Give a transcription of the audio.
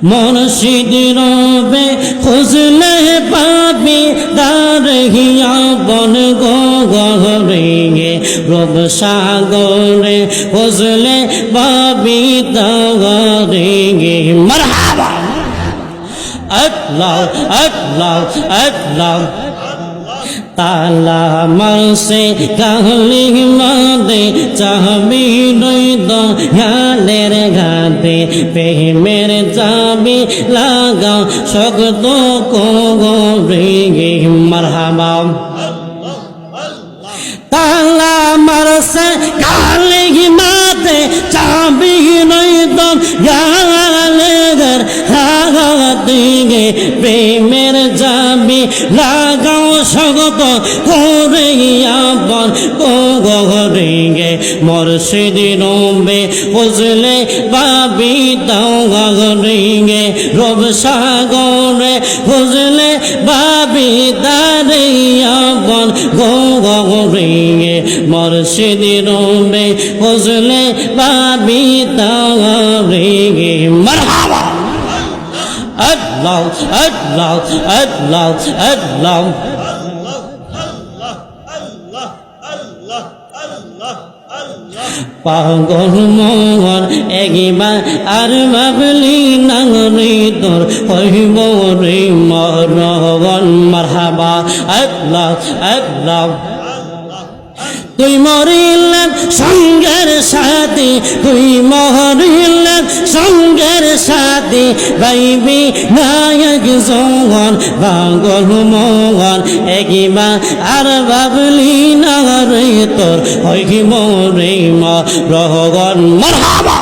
মুর্শিদ রবে খুঁজলে পাবি দারহিয়া বন গহরে রব সাগরে খুঁজলে পাবি দারে মারহাবা আল্লাহ আল্লাহ আল্লাহ তালা মারসে কাহলি মাদে চাবি রইদ হালের ঘাতে প্রেমের চাবি লাগা শক্ত কোরে মারহাবা তালা মারসে কাহলি মাদে চাবি রইদ হালের ঘাতে প্রেমের চাবি লাগাও শক্ত করে আপন কোরে মুর্শিদ রবে খুঁজলে পাবি দারে রব সাগরে খুঁজলে পাবি দারে আপন কোরে মুর্শিদ রবে খুঁজলে পাবি দারে মারহাবা আল্লাহ আল্লাহ আল্লাহ আল্লাহ পাগল মোহন একবার আর ভাবলি নাগরে তোর হইব রে মরণ মারহাবা আল্লাহ আল্লাহ তুই মরিলেন সঙ্গের সাথে তুই মরিলেন সঙ্গের সাথে বাইবি নায়ক জোহন পাগল মোহন একবার আর ভাবলি না রে তোর হইব রে মরণ মারহাবা।